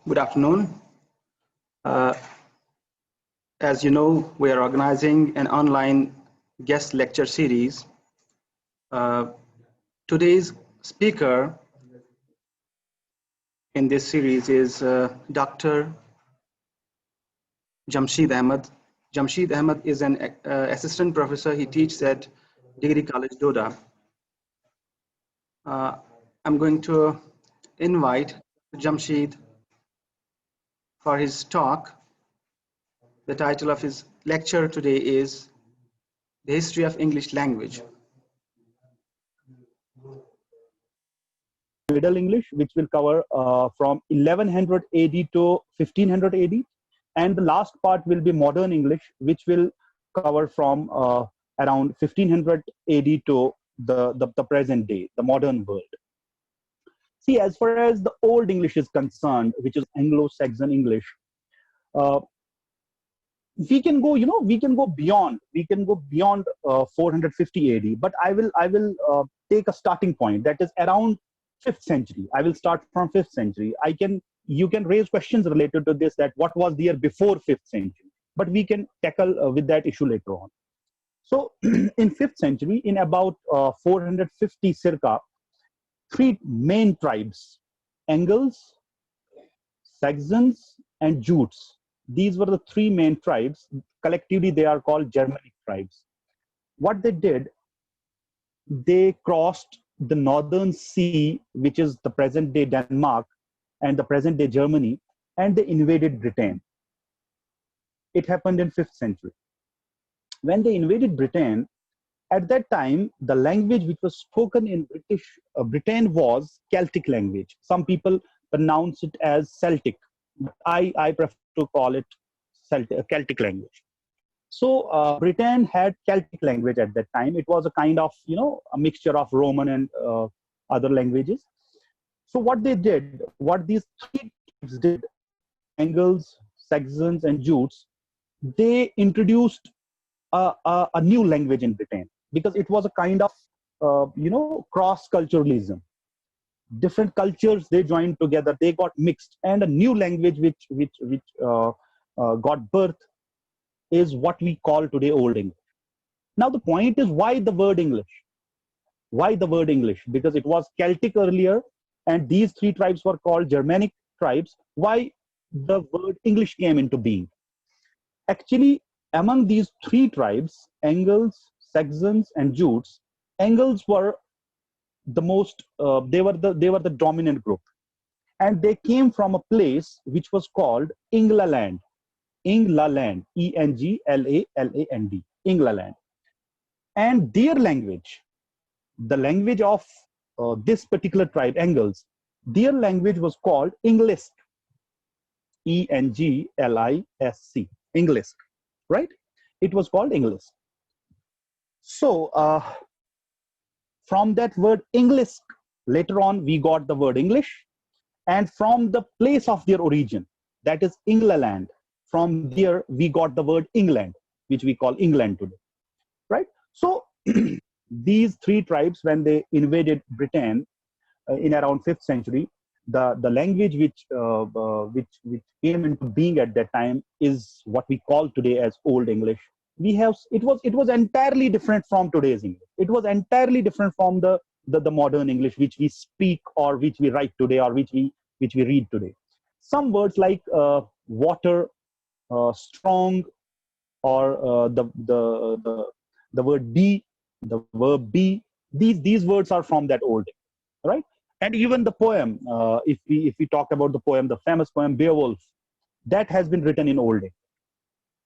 Good afternoon. Uh, as you know, we are organizing an online guest lecture series. Uh, Today's speaker in this series is Dr. Jamsheed Ahmed. Jamsheed Ahmed is an assistant professor. He teaches at Degree College, Doda. Uh, I'm going to invite Jamsheed for his talk. The title of his lecture today is The History of English Language. Middle English, which will cover from 1100 AD to 1500 AD. And the last part will be Modern English, which will cover from around 1500 AD to the present day, the modern world. See, as far as the Old English is concerned, which is Anglo-Saxon English, uh, we can go, we can go beyond 450 AD, but I will take a starting point that is around 5th century. I will start from 5th century. You can raise questions related to this, that what was the year before 5th century, but we can tackle with that issue later on. So in 5th century, in about 450 circa, three main tribes, Angles, Saxons, and Jutes. These were the three main tribes. Collectively, they are called Germanic tribes. What they did, they crossed the northern sea, which is the present day Denmark and the present day Germany, and they invaded Britain. It happened in 5th century. When they invaded Britain, at that time, the language which was spoken in Britain was Celtic language. Some people pronounce it as Celtic, but I prefer to call it Celtic language. So Britain had Celtic language at that time. It was a kind of, a mixture of Roman and other languages. So what they did, what these three tribes did, Angles, Saxons, and Jutes, they introduced a new language in Britain, because it was a kind of, cross-culturalism. Different cultures, they joined together, they got mixed, and a new language which got birth is what we call today Old English. Now the point is, why the word English? Why the word English? Because it was Celtic earlier, and these three tribes were called Germanic tribes. Why the word English came into being? Actually, among these three tribes, Angles, Saxons, and Jutes, Angles were the most, they were the dominant group, and they came from a place which was called Englaland. Englaland, Englaland, Englaland. And their language, the language of this particular tribe, Angles, their language was called Englisk, Englisc, Englisk, right? It was called Englisk. So from that word Englisk, later on we got the word English, and from the place of their origin, that is England, from there we got the word England, which we call England today, right? So these three tribes, when they invaded Britain in around 5th century, the language which came into being at that time is what we call today as Old English. It was entirely different from today's English. It was entirely different from the modern English which we speak, or which we write today, or which we read today. Some words like water, strong, or the word be, the verb be, these words are from that old, right? And even the poem, if we talk about the poem, the famous poem Beowulf, that has been written in Old English.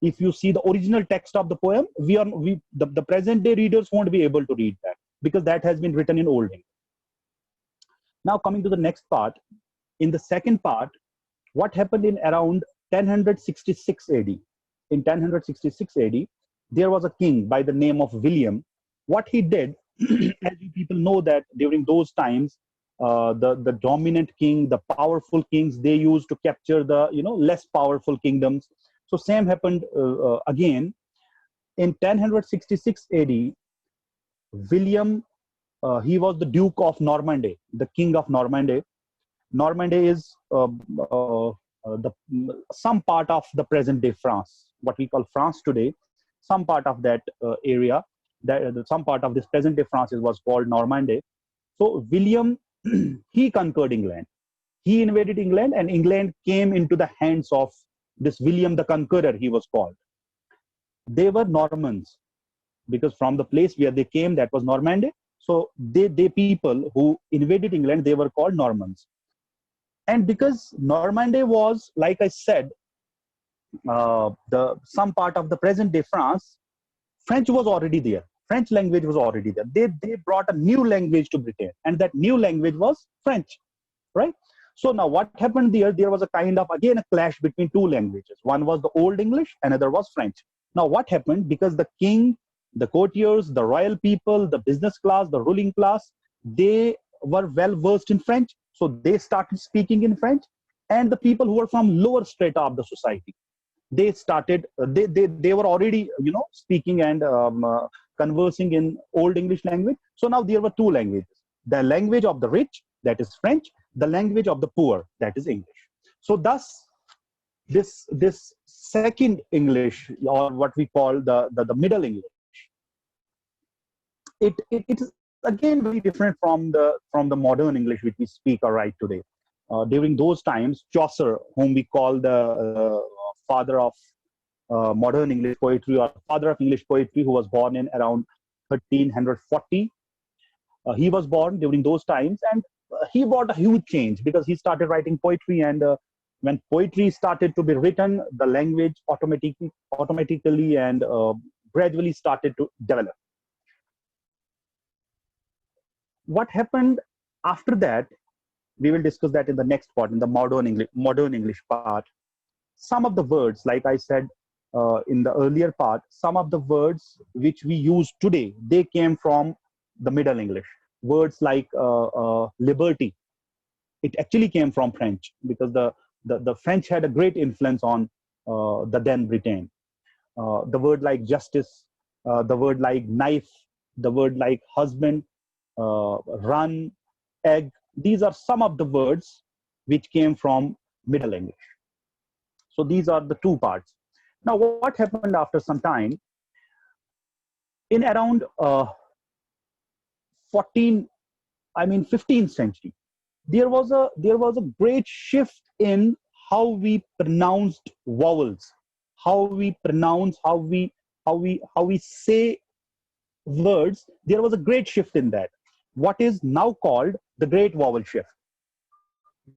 If you see the original text of the poem, the present day readers won't be able to read that, because that has been written in Old English. Now coming to the next part, in the second part, what happened in around 1066 AD? In 1066 AD, there was a king by the name of William. What he did, as you people know, that during those times, the dominant king, the powerful kings, they used to capture the less powerful kingdoms. So same happened again. In 1066 AD, William, he was the Duke of Normandy, the king of Normandy. Normandy is some part of the present day France, what we call France today, some part of that area, some part of this present day France was called Normandy. So William, he conquered England. He invaded England, and England came into the hands of this William the Conqueror, he was called. They were Normans, because from the place where they came, that was Normandy. So they people who invaded England, they were called Normans. And because Normandy was, like I said, some part of the present day France, French was already there. French language was already there. They brought a new language to Britain, and that new language was French, right? So now what happened there? There was a kind of, again, a clash between two languages. One was the Old English, another was French. Now what happened? Because the king, the courtiers, the royal people, the business class, the ruling class, they were well versed in French. So they started speaking in French. And the people who were from lower strata of the society, they started, they were already, speaking and conversing in Old English language. So now there were two languages: the language of the rich, that is French; the language of the poor, that is English. So thus, this second English, or what we call the Middle English, it is again very different from the modern English which we speak or write today. During those times, Chaucer, whom we call the father of modern English poetry, or father of English poetry, who was born in around 1340. He was born during those times, and he brought a huge change, because he started writing poetry, and when poetry started to be written, the language automatically and gradually started to develop. What happened after that, we will discuss that in the next part, in the modern English part. Some of the words, like I said in the earlier part, some of the words which we use today, they came from the Middle English. Words like liberty, it actually came from French, because the French had a great influence on the then Britain. The word like justice, the word like knife, the word like husband, run, egg, these are some of the words which came from Middle English. So these are the two parts. Now, what happened after some time? In around 15th century, there was a great shift in how we pronounced vowels, how we say words. There was a great shift in that. What is now called the Great Vowel Shift.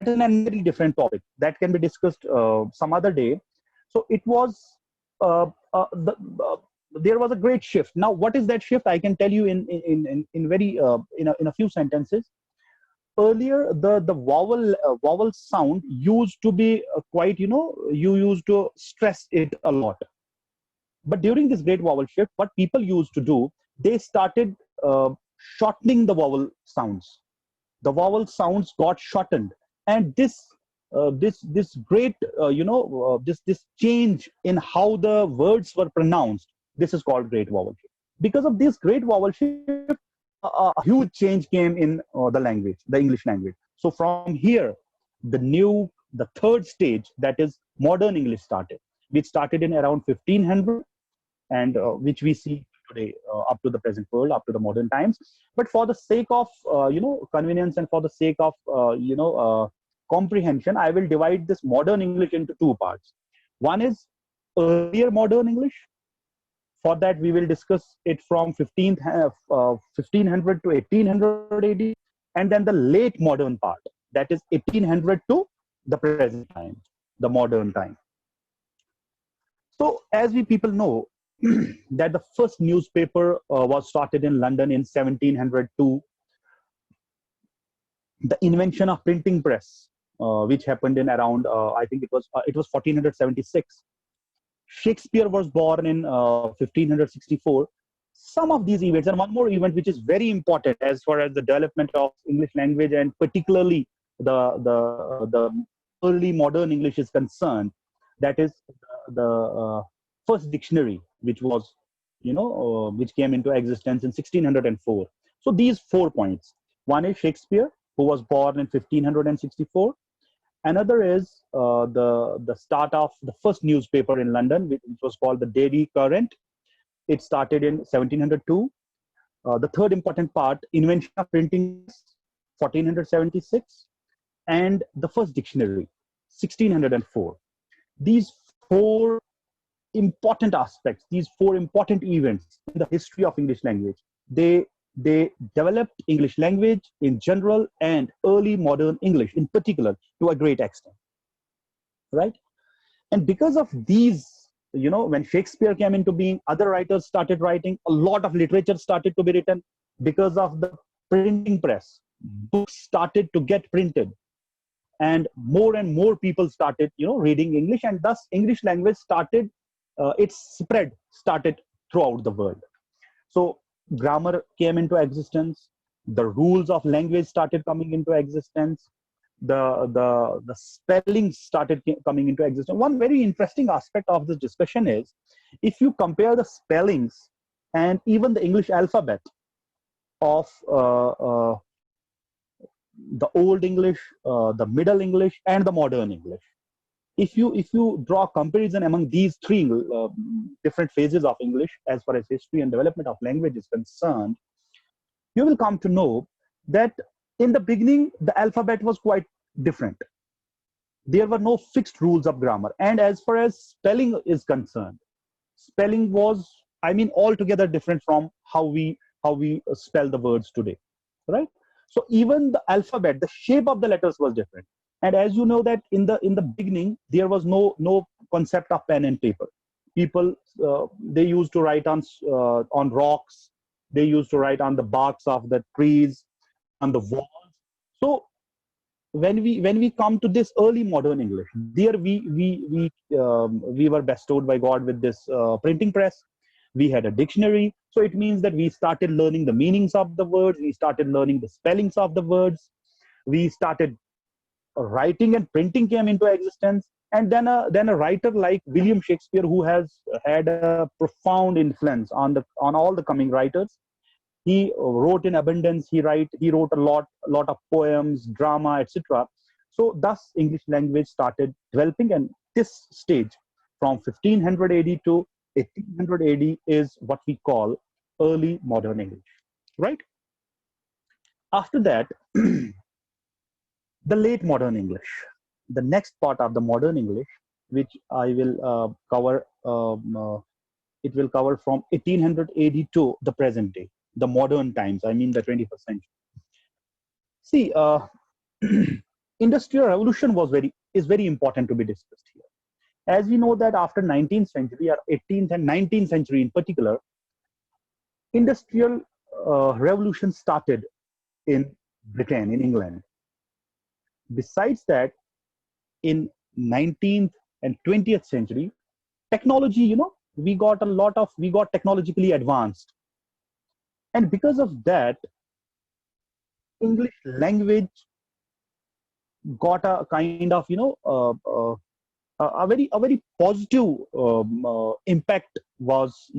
That is a very different topic that can be discussed some other day. So it was there was a great shift. Now, what is that shift? I can tell you in a few sentences. Earlier, the vowel sound used to be quite, you used to stress it a lot. But during this Great Vowel Shift, what people used to do, they started shortening the vowel sounds. The vowel sounds got shortened, and this great this change in how the words were pronounced, this is called Great Vowel Shift. Because of this Great Vowel Shift, a huge change came in the language, the English language. So from here, the third stage, that is modern English, started, which started in around 1500, and which we see today up to the present world, up to the modern times. But for the sake of convenience, and for the sake of comprehension, I will divide this modern English into two parts. One is earlier modern English. For that, we will discuss it from 1500 to 1800 AD, and then the late modern part, that is 1800 to the present time, the modern time. So as we people know, that the first newspaper was started in London in 1702. The invention of printing press, which happened in around, I think it was 1476. Shakespeare was born in 1564. Some of these events, and one more event which is very important as far as the development of English language, and particularly the early modern English is concerned, that is the first dictionary, which was, which came into existence in 1604. So these 4 points. One is Shakespeare, who was born in 1564. Another is the start of the first newspaper in London, which was called the Daily Current. It started in 1702. The third important part, invention of printing, 1476, and the first dictionary, 1604. These four important aspects, these four important events in the history of English language, they developed English language in general and early modern English in particular to a great extent, right? And because of these, when Shakespeare came into being, other writers started writing, a lot of literature started to be written. Because of the printing press, books started to get printed, and more people started reading English, and thus English language started its spread started throughout the world. So grammar came into existence, the rules of language started coming into existence, the spelling started coming into existence. One very interesting aspect of this discussion is, if you compare the spellings and even the English alphabet of the Old English, the Middle English, and the Modern English, if you draw comparison among these three different phases of English as far as history and development of language is concerned, you will come to know that in the beginning the alphabet was quite different. There were no fixed rules of grammar, and as far as spelling is concerned, spelling was, altogether different from how we spell the words today, right? So even the alphabet, the shape of the letters was different. And as you know that in the beginning there was no concept of pen and paper. People they used to write on rocks, they used to write on the barks of the trees, on the walls. So when we come to this early modern English, there we were bestowed by God with this printing press. We had a dictionary, so it means that we started learning the meanings of the words, we started learning the spellings of the words, we started writing, and printing came into existence. And then a writer like William Shakespeare, who has had a profound influence on all the coming writers. He wrote in abundance. He wrote a lot of poems, drama, etc. So thus English language started developing, and this stage from 1500 AD to 1800 AD is what we call early modern English, right? After that, the late modern English, the next part of the modern English, which I will cover, it will cover from 1800 AD to the present day, the modern times, the 21st century. See, industrial revolution is very important to be discussed here. As we know that after 19th century, or 18th and 19th century in particular, industrial revolution started in Britain, in England. Besides that, in 19th and 20th century, technology, we got technologically advanced. And because of that, English language got a kind of, a very positive impact was,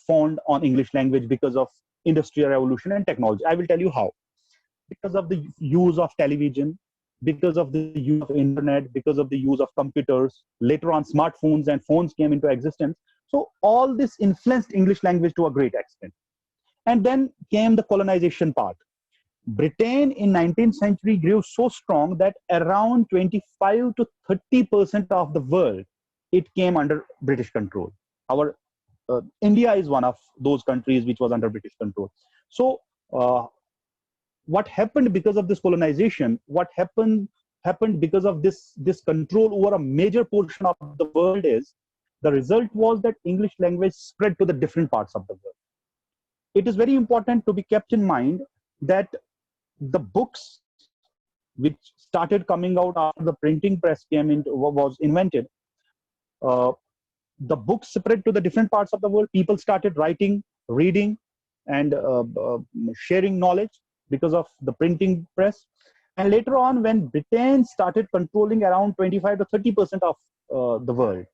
found on English language because of industrial revolution and technology. I will tell you how. Because of the use of television, because of the use of internet, because of the use of computers, later on smartphones and phones came into existence. So all this influenced English language to a great extent. And then came the colonization part. Britain in 19th century grew so strong that around 25 to 30% of the world, it came under British control. Our India is one of those countries which was under British control. So what happened because of this colonization, what happened because of this control over a major portion of the world is, the result was that English language spread to the different parts of the world. It is very important to be kept in mind that the books which started coming out after the printing press was invented, the books spread to the different parts of the world. People started writing, reading, and sharing knowledge because of the printing press. And later on, when Britain started controlling around 25 to 30% of the world,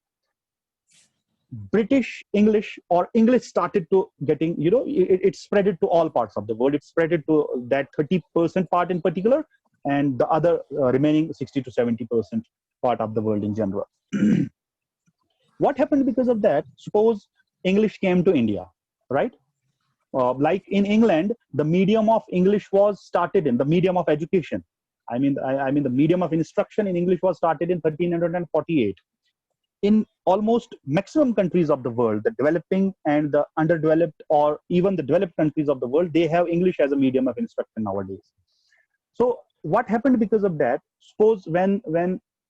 British English, or English, started to getting, it spread it to all parts of the world. It spread it to that 30% part in particular, and the other remaining 60 to 70% part of the world in general. What happened because of that? Suppose English came to India, right? Like in England, the medium of English was started in the medium of education. I mean, the medium of instruction in English was started in 1348. In almost maximum countries of the world, the developing and the underdeveloped, or even the developed countries of the world, they have English as a medium of instruction nowadays. So what happened because of that? Suppose when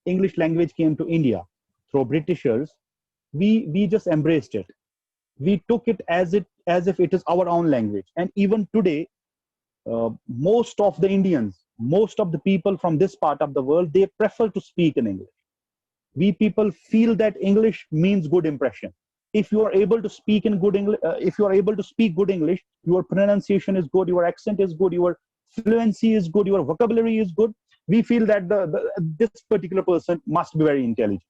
English language came to India through Britishers, we just embraced it. We took it as if it is our own language. And even today, most of the Indians, most of the people from this part of the world, they prefer to speak in English. We people feel that English means good impression. If you are able to speak in good English, if you are able to speak good English, your pronunciation is good, your accent is good, your fluency is good, your vocabulary is good. We feel that this particular person must be very intelligent.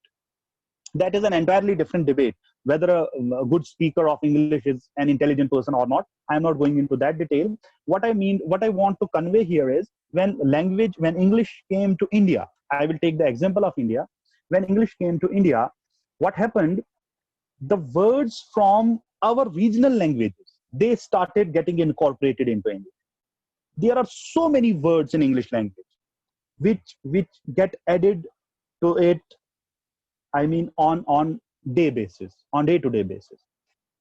That is an entirely different debate, whether a good speaker of English is an intelligent person or not. I'm not going into that detail. What I want to convey here is when English came to India, I will take the example of India. When English came to India, what happened? The words from our regional languages, they started getting incorporated into English. There are so many words in English language which get added to it, I mean, on day-to-day basis.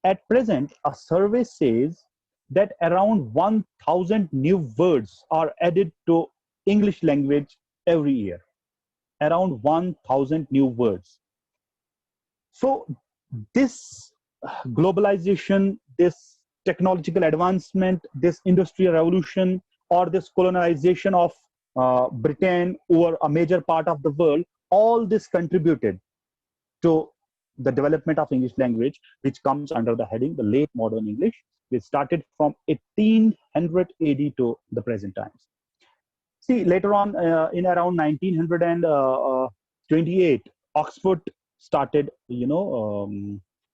At present, a survey says that around 1,000 new words are added to English language every year. Around 1,000 new words. So this globalization, this technological advancement, this industrial revolution, or this colonization of Britain over a major part of the world, all this contributed to the development of English language, which comes under the heading the late modern English, which started from 1800 AD to the present times. See, later on, in around 1928, Oxford started,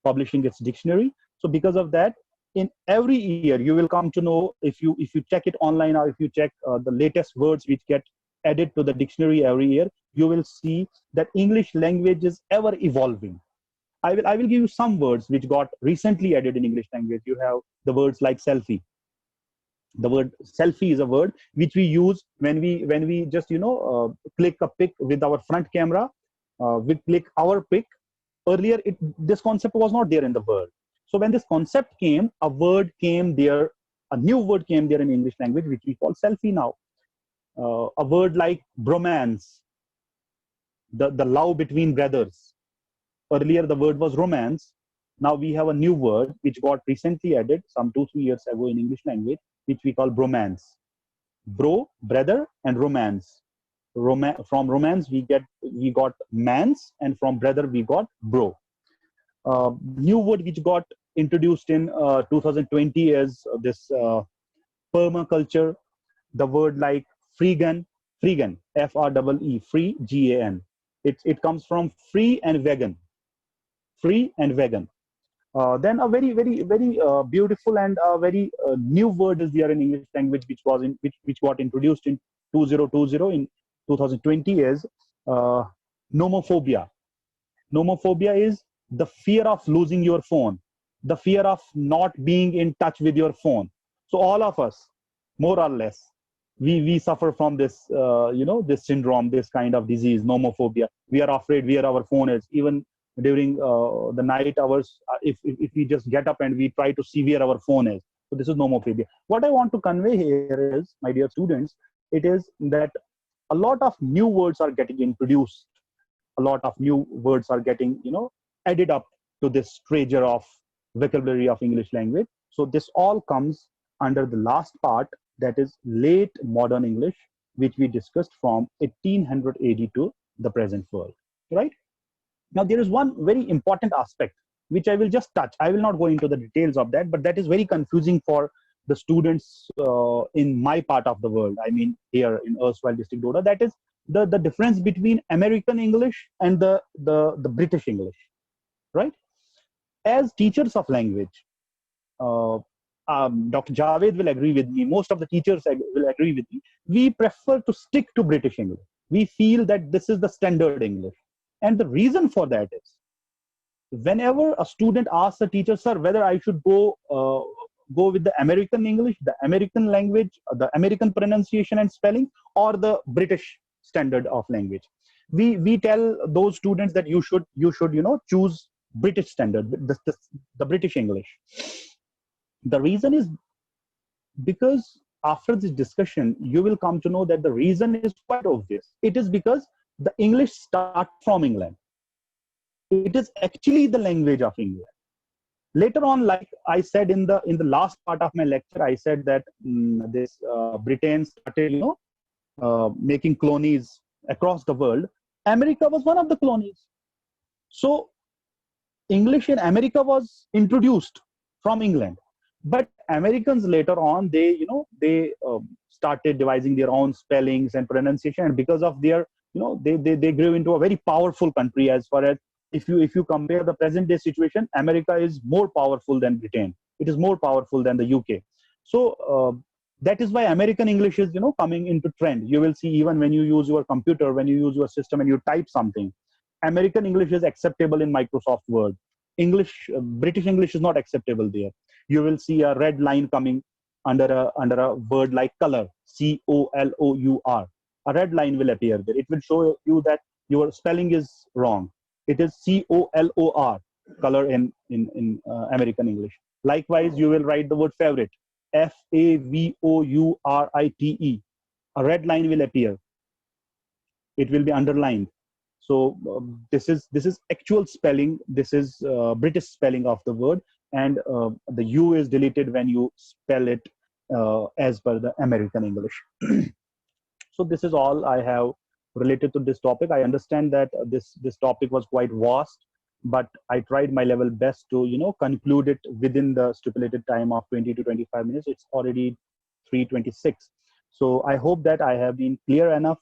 publishing its dictionary. So because of that, in every year, you will come to know, if you check it online, or if you check the latest words which get added to the dictionary every year, you will see that English language is ever evolving. I will give you some words which got recently added in English language. You have the words like selfie. The word selfie is a word which we use when we just click a pic with our front camera. We click our pic. Earlier, this concept was not there in the world. So when this concept came, a new word came there in English language, which we call selfie now. A word like bromance, the love between brothers. Earlier, the word was romance. Now we have a new word which got recently added some 2-3 years ago in English language, which we call bromance. Bro, brother, and romance. From romance we got mans, and from brother we got bro. New word which got introduced in 2020 is this permaculture. The word like freegan, F-R-E-E, free, G-A-N. It comes from free and vegan. Then a very, very, very beautiful and very new word is there in English language, which got introduced in 2020 in 2020 is nomophobia. Nomophobia is the fear of losing your phone, the fear of not being in touch with your phone. So all of us, more or less, we suffer from this, this syndrome, this kind of disease, nomophobia. We are afraid where our phone is. Even during the night hours, if we just get up and we try to see where our phone is. So this is nomophobia. What I want to convey here is, my dear students, it is that a lot of new words are getting introduced. A lot of new words are getting, added up to this treasure of vocabulary of English language. So this all comes under the last part, that is late modern English, which we discussed from 1800 AD to the present world, right? Now, there is one very important aspect which I will just touch. I will not go into the details of that, but that is very confusing for the students in my part of the world. I mean, here in erstwhile district Doda, that is the difference between American English and the British English, right? As teachers of language, Dr. Javed will agree with me, most of the teachers will agree with me, we prefer to stick to British English. We feel that this is the standard English. And the reason for that is, whenever a student asks a teacher, sir, whether I should go with the American English, the American language, the American pronunciation and spelling, or the British standard of language, we tell those students that you should choose British standard, the British English. The reason is because after this discussion, you will come to know that the reason is quite obvious. It is because the English starts from England. It is actually the language of England. Later on, like I said in the last part of my lecture, I said that Britain started making colonies across the world. America was one of the colonies. So English in America was introduced from England. But Americans later on, they started devising their own spellings and pronunciation, and because of their, they grew into a very powerful country. As far as if you compare the present day situation, America is more powerful than Britain. It is more powerful than the UK. So that is why American English is coming into trend. You will see even when you use your computer, when you use your system and you type something, American English is acceptable in Microsoft Word. British English is not acceptable there. You will see a red line coming under a word like color, COLOUR. A red line will appear there. It will show you that your spelling is wrong. It is COLOR, color in American English. Likewise, you will write the word favorite, FAVOURITE. A red line will appear. It will be underlined. So this is actual spelling. This is British spelling of the word, and the U is deleted when you spell it as per the American English. So this is all I have related to this topic. I understand that this topic was quite vast, but I tried my level best to conclude it within the stipulated time of 20 to 25 minutes. It's already 3:26. So I hope that I have been clear enough,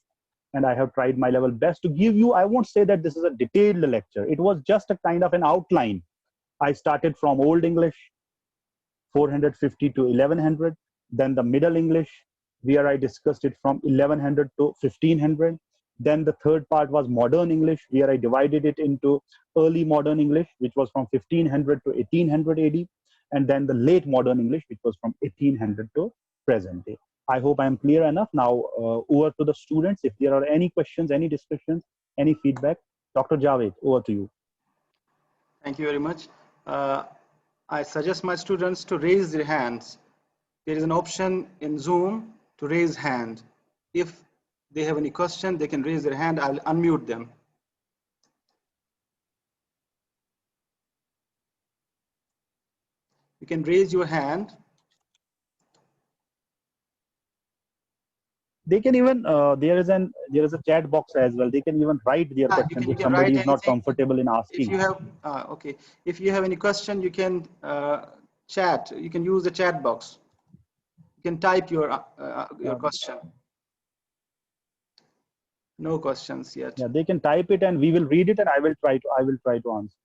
and I have tried my level best to give you, I won't say that this is a detailed lecture. It was just a kind of an outline. I started from Old English, 450 to 1100, then the Middle English, where I discussed it from 1100 to 1500. Then the third part was Modern English, where I divided it into early Modern English, which was from 1500 to 1800 AD, and then the late Modern English, which was from 1800 to present day. I hope I am clear enough. Now, over to the students. If there are any questions, any discussions, any feedback, Dr. Javed, over to you. Thank you very much. I suggest my students to raise their hands. There is an option in Zoom to raise hand. If they have any question, they can raise their hand. I'll unmute them. You can raise your hand. They can even there is a chat box as well. They can even write their question if somebody is not comfortable in asking. If you have if you have any question, you can chat. You can use the chat box. You can type your question. No questions yet. Yeah, they can type it and we will read it, and I will try to answer.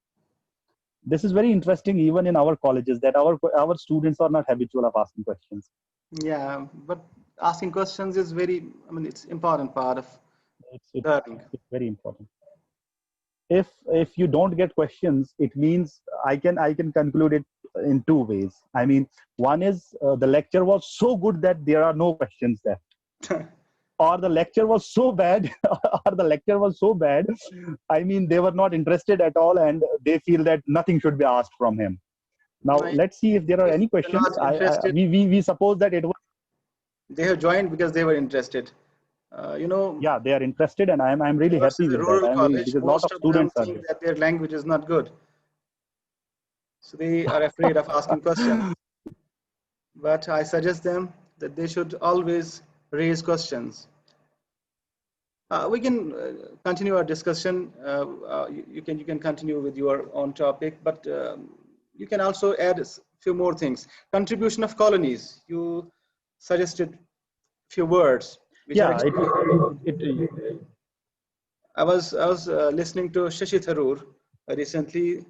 This is very interesting even in our colleges, that our students are not habitual of asking questions. Yeah, but asking questions is it's important part of learning. It's very important. If you don't get questions, it means I can conclude it in two ways. I mean, one is the lecture was so good that there are no questions left. Or the lecture was so bad, I mean, they were not interested at all, and they feel that nothing should be asked from him. Now, let's see if there are any questions. We suppose that it was. They have joined because they were interested. Yeah, they are interested, and I'm really happy with that. Because a lot of students are think that their language is not good, so they are afraid of asking questions. But I suggest them that they should always raise questions. We can continue our discussion. You can continue with your own topic, but you can also add a few more things. Contribution of colonies. You suggested a few words. Yeah, I was listening to Shashi Tharoor recently.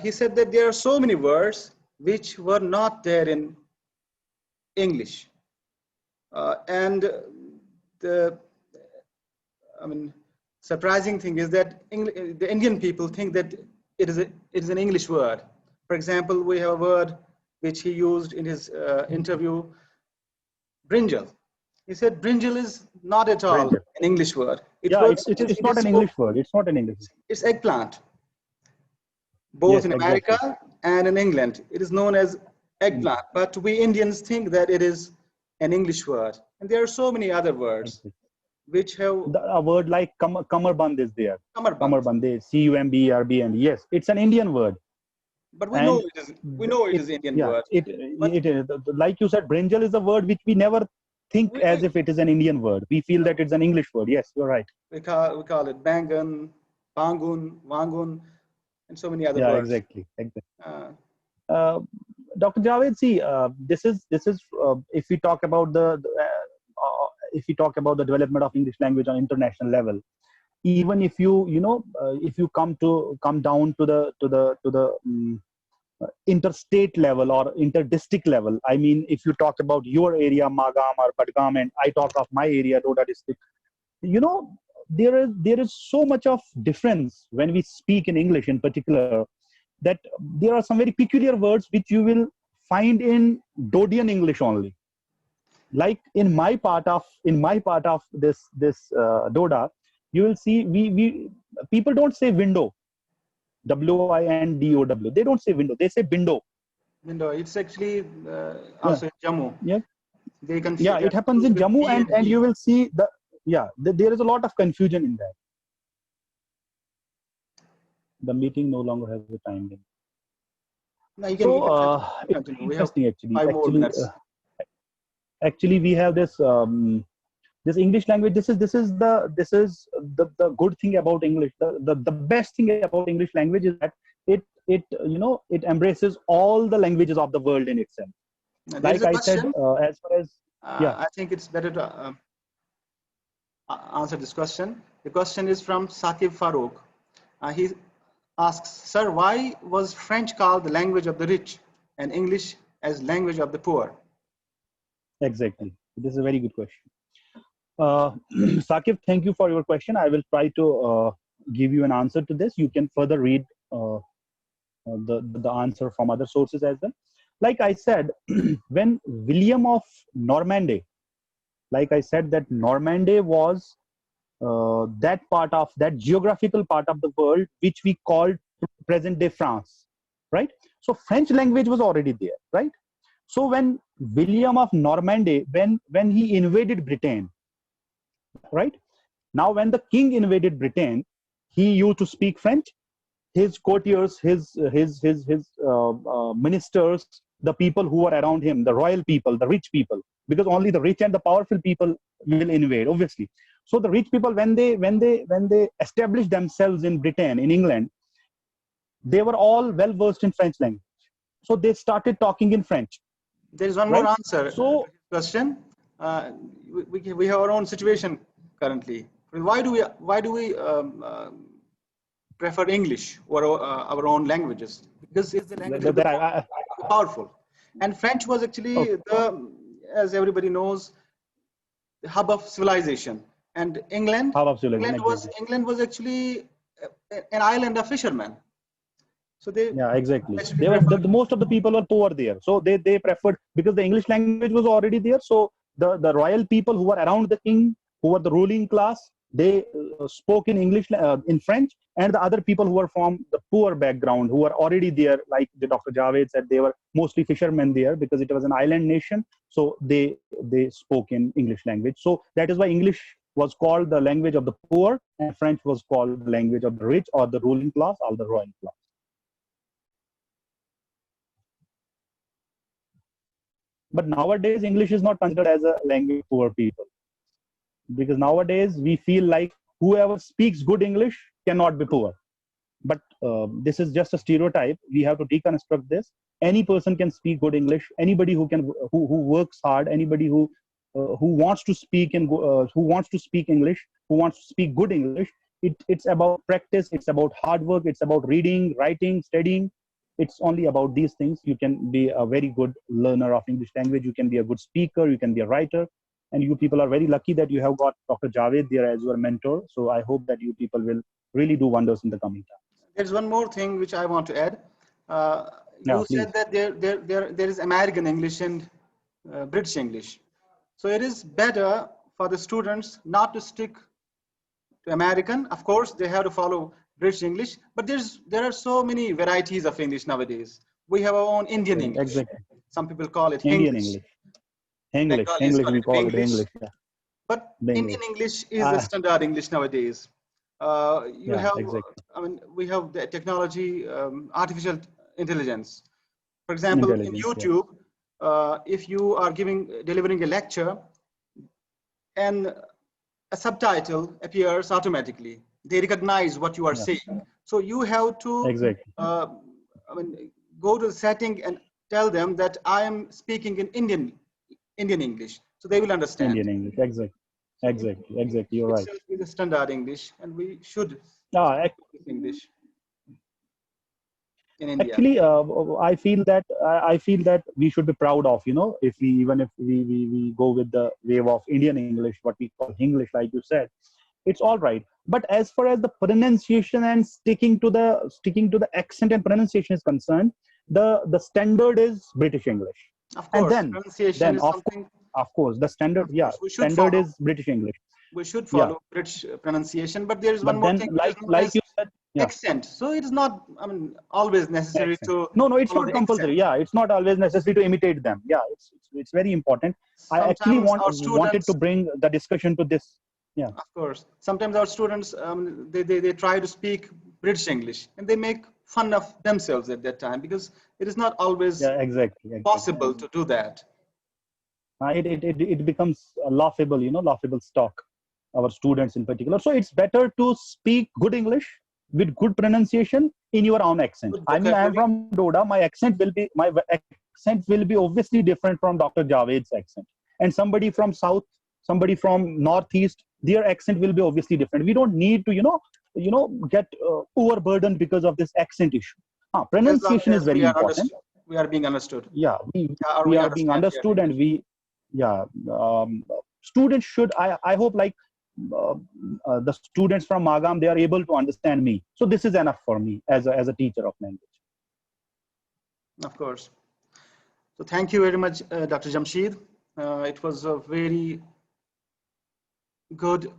He said that there are so many words which were not there in English. And the, surprising thing is that the Indian people think that it is an English word. For example, we have a word which he used in his interview, brinjal. He said brinjal is not at all Brinjal. an English word. It's not an English word. It's not an English word. It's eggplant. Both Yes, in exactly. America and in England, it is known as eggplant. But we Indians think that it is an English word. And there are so many other words which have a word like kamarband is there. Kamarband. CUMBERBAND. Yes, it's an Indian word. But we know it is Indian word. It is, like you said, brinjal is a word which we never think as if it is an Indian word. We feel that it's an English word. Yes, you're right. We call it bangan, bangun, wangun, and so many other yeah, words. Exactly. Dr. Javed, see, this is if we talk about the development of English language on international level, even if if you come down to the interstate level or inter-district level. I mean, if you talk about your area, Magam or Badgam, and I talk of my area, Doda district, there is so much of difference when we speak in English in particular, that there are some very peculiar words which you will find in Dodian English only. Like in my part of this Doda, you will see we people don't say window, WINDOW. They don't say window. They say window. Window. It's actually also in Jammu. Yeah. They it happens in Jammu, and you will see there is a lot of confusion in that. The meeting no longer has the time limit. No, you can continue. Interesting, actually, we have this this English language. This is the good thing about English. The best thing about English language is that it embraces all the languages of the world in itself. Like I said, as far as I think it's better to answer this question. The question is from Saqib Farouk. He asks, sir, why was French called the language of the rich and English as language of the poor? Exactly. This is a very good question. Saqib, thank you for your question. I will try to give you an answer to this. You can further read the answer from other sources as well. Like I said, when William of Normandy, like I said, that Normandy was that geographical part of the world which we called present-day France, right? So French language was already there, right? So when William of Normandy, when he invaded Britain, right? Now, when the king invaded Britain, he used to speak French. His courtiers, his ministers, the people who were around him, the royal people, the rich people, because only the rich and the powerful people will invade, obviously. So the rich people, when they established themselves in Britain, in England, they were all well versed in French language. So they started talking in French. There is one more answer to this question. We have our own situation currently. Why do we prefer English or our own languages? Because it's the language of the powerful. And French was actually as everybody knows, the hub of civilization. And England was actually an island of fishermen. So exactly. Most of the people were poor there, so they preferred, because the English language was already there. So the royal people who were around the king, who were the ruling class, they spoke in English, in French, and the other people who were from the poor background, who were already there, like the Dr. Javed said, they were mostly fishermen there because it was an island nation. So they spoke in English language. So that is why English was called the language of the poor, and French was called the language of the rich, or the ruling class, or the royal class. But nowadays, English is not considered as a language of poor people, because nowadays we feel like whoever speaks good English cannot be poor. But this is just a stereotype. We have to deconstruct this. Any person can speak good English. Anybody who works hard, anybody who wants to speak who wants to speak English, who wants to speak good English. It's about practice. It's about hard work. It's about reading, writing, studying. It's only about these things. You can be a very good learner of English language. You can be a good speaker. You can be a writer. And you people are very lucky that you have got Dr. Javed there as your mentor. So I hope that you people will really do wonders in the coming time. There's one more thing which I want to add. Yeah, You please. said that there is American English and British English. So it is better for the students not to stick to American. Of course, they have to follow British English, but there are so many varieties of English nowadays. We have our own Indian English. Exactly. Some people call it Indian Hinglish. English. English. Bengalis English, call we it call it Benglish. English. Yeah. But Indian English. English is the standard English nowadays. You Yeah, have, exactly. I mean, we have the technology, artificial intelligence. For example, in Intelligence, yes. YouTube, if you are delivering a lecture and a subtitle appears automatically, they recognize what you are Yeah. saying. So you have to Exactly. I mean, go to the setting and tell them that I am speaking in Indian English, so they will understand. Indian English. Exactly. Exactly. You're right. Itself is the standard English, and we should Ah, speak English in India. actually, I feel that we should be proud of, if we go with the wave of Indian English, what we call English, like you said, it's all right. But as far as the pronunciation and sticking to the accent and pronunciation is concerned, the standard is British English. Of And course, pronunciation is something. of course, the standard, Of yeah, course, we should standard follow. is British English. We should Yeah. follow British pronunciation, but there is one But more then, thing which is known like as you said, yeah, accent. So it is not, I mean, always necessary accent. to No, it's follow not the compulsory. accent. Yeah, it's not always necessary to imitate them. Yeah, it's very important. I actually Sometimes our wanted students, to bring the discussion to this. Yeah, of course, sometimes our students, they try to speak British English and they make fun of themselves at that time, because it is not always yeah, exactly. possible to do that. It becomes a laughable stock, our students in particular. So it's better to speak good English with good pronunciation in your own accent. Good I mean, I am vocabulary. from Doda. My accent will be obviously different from Dr. Javed's accent. And somebody from South, somebody from Northeast, their accent will be obviously different. We don't need to, get overburdened because of this accent issue. As long Pronunciation is as very we are important. understood, we are being understood. Yeah, Or we we are being understand their understood, and language. students should, I hope, like the students from Magam, they are able to understand me. So this is enough for me as a teacher of language. Of course. So thank you very much, Dr. Jamsheed. It was a very good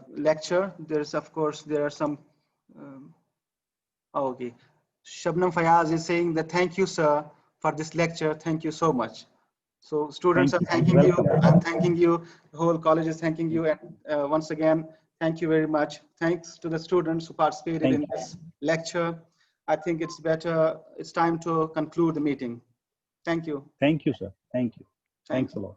lecture. There are some, okay. Shabnam Fayaz is saying that thank you, sir, for this lecture. Thank you so much. So students are thanking you. Welcome. I'm thanking you. The whole college is thanking you. And once again, thank you very much. Thanks to the students who participated in this lecture. I think it's time to conclude the meeting. Thank you. Thank you, sir. Thank you. Thanks a lot.